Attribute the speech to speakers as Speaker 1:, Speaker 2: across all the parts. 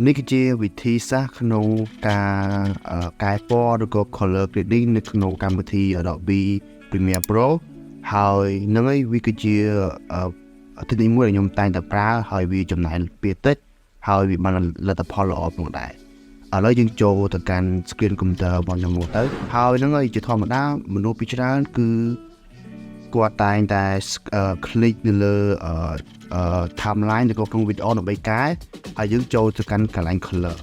Speaker 1: នេះគឺជាវិធីសាស្ត្រក្នុងការកែពណ៌ឬក៏ color grading នៅក្នុងកម្មវិធី Adobe Premiere Pro ហើយនឹងឯងវាគឺជាទី1ដែលខ្ញុំតែងតែប្រើហើយវាចំណាយពេលតិចហើយវាបានលទ្ធផលល្អផងដែរឥឡូវយើងចូលទៅកាន់ screen computer របស់ខ្ញុំមកទៅហើយនឹងឯងជាធម្មតាមនុស្សពីច្រើនគឺគាត់តែងតែ click នៅលើtimeline ឬក៏ក្នុងវីដេអូដើម្បីកែហើយយើងចូលទៅកាន់កន្លែង color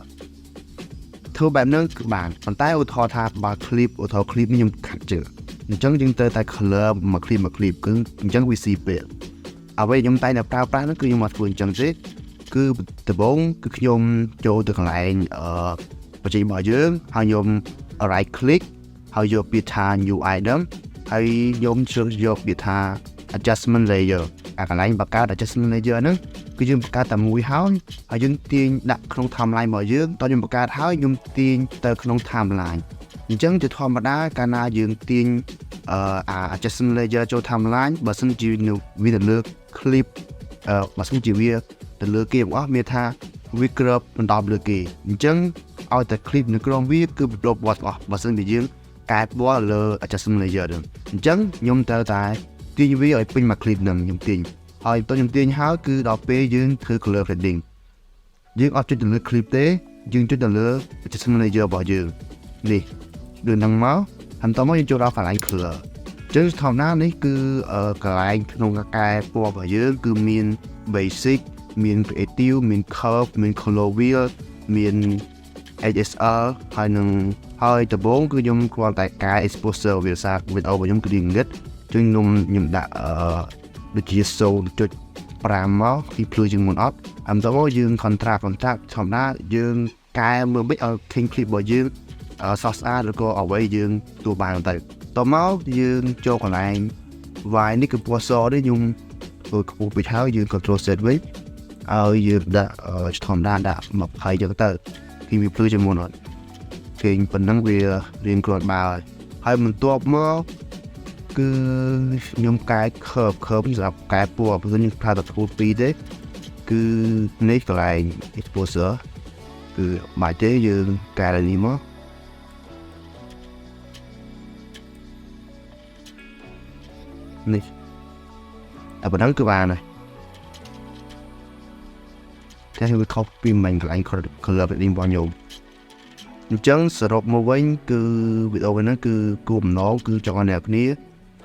Speaker 1: ធ្វើបែបហ្នឹងគឺបានប៉ុន្តែឧទាហរណ៍ថាបើ clip នេះខ្ញុំខាត់ជើងអញ្ចឹងយើងត្រូវតែ color មួយ clip គឺអញ្ចឹងវាស៊ីពេលអ្វីខ្ញុំតែងតែប្រើប្រាស់ហ្នឹងគឺខ្ញុំមកធ្វើអញ្ចឹងទេគឺដំបូងគឺខ្ញុំចូលទៅកន្លែងបច្ចេករបស់យើងហើយខ្ញុំ right click ហើយយកពាក្យថា new item ហើយខ្ញុំជ្រើសយកពាក្យថា adjustment layer អាកន្លែងបង្កើត adjustment layer ហ្នឹងគឺយើងបង្កើតតែមួយហើយយើងទាញដាក់ក្នុង timeline របស់យើងតោះខ្ញុំបង្កើតហើយខ្ញុំទាញទៅក្នុង timeline អញ្ចឹងជាធម្មតាកាលណាយើងទាញadjustment layer ចូល timeline បើសិនជាវាទៅលើ clip បើសិនជាវាទៅលើគេបងប្អូនមានថាវា crop បន្តលើគេអញ្ចឹងឲ្យតែ clip នៅក្នុងវាគឺបដូរពណ៌ទាំងអស់បើសិនជាយើងកែពណ៌លើ adjustment layer ហ្នឹងអញ្ចឹងខ្ញុំត្រូវតែទាញវាឲ្យពេញមួយ clip ហ្នឹងខ្ញុំទាញហើយតោះខ្ញុំទាញហើយគឺដល់ពេលយើងធ្វើ color grading យើងអត់ចុចទៅលើ clip ទេយើងចុចទៅលើ adjustment layer របស់យើងនេះដូចហ្នឹងមកហើយតោះមកយើងចូលដល់កន្លែង color អញ្ចឹងធម្មតានេះគឺកន្លែងក្នុងការកែពណ៌របស់យើងគឺមាន basic មាន creative មាន curve មាន color wheel មាន HSL ហើយដំបូងគឺខ្ញុំគ្រាន់តែកែ exposure វាសារវីដេអូរបស់ខ្ញុំគឺងឹតចឹងខ្ញុំដាក់ដូចជា 0.5 មកពីភ្លឺជាងមុនអត់ហើយតោះមកយើង contrast ធម្មតាយើងកែមើលមិនឲ្យ clean clip របស់យើងសស្អាតឬក៏អ្វីយើងទូបានទៅតមកយើងចូលកន្លែង Y នេះគឺពណ៌សនេះខ្ញុំធ្វើខ្ពស់ពេកហើយយើង control set វិញឲ្យយើងដាក់ធម្មតាដាក់20ចឹងទៅពីវាភ្លឺជាងមុនអត់គេប៉ុណ្ណឹងវារៀងគ្រាន់បើហើយបន្ទាប់មកគឺខ្ញុំកែ curve សម្រាប់កែពណ៌ព្រោះខ្ញុំប្រើតែ tool 2ទេគឺនេះកន្លែង exposure គឺបាច់ទេយើងកែនេះមកនេះតែប៉ុណ្ណឹងគឺបានហើយតែវាខុសពីមិញកន្លែង color grading របស់ខ្ញុំអញ្ចឹងសរុបមកវិញគឺវីដេអូហ្នឹងគឺគោលបំណងគឺចង់ឲ្យអ្នកគ្នា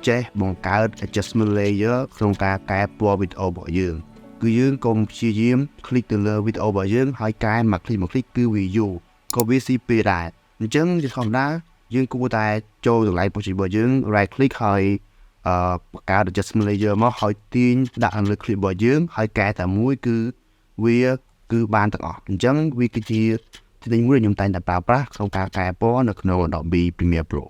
Speaker 1: ចេះបង្កើត adjustment layer ក្នុងការកែពណ៌វីដេអូរបស់យើងគឺយើងកុំព្យាយាម click ទៅលើវីដេអូរបស់យើងហើយកែមួយ click គឺវាយូរក៏វាស៊ីពេលដែរអញ្ចឹងជាធម្មតាយើងគួរតែចូលកន្លែង project របស់យើង right click ហើយបង្កើត adjustment layer មកហើយទាញដាក់លើ clip របស់យើងហើយកែតែមួយគឺវាគឺបានទាំងអស់អញ្ចឹងវាគឺជាទី1ដែលខ្ញុំតែងតែប្រើប្រាស់ក្នុងការកែពណ៌នៅក្នុង Adobe Premiere Pro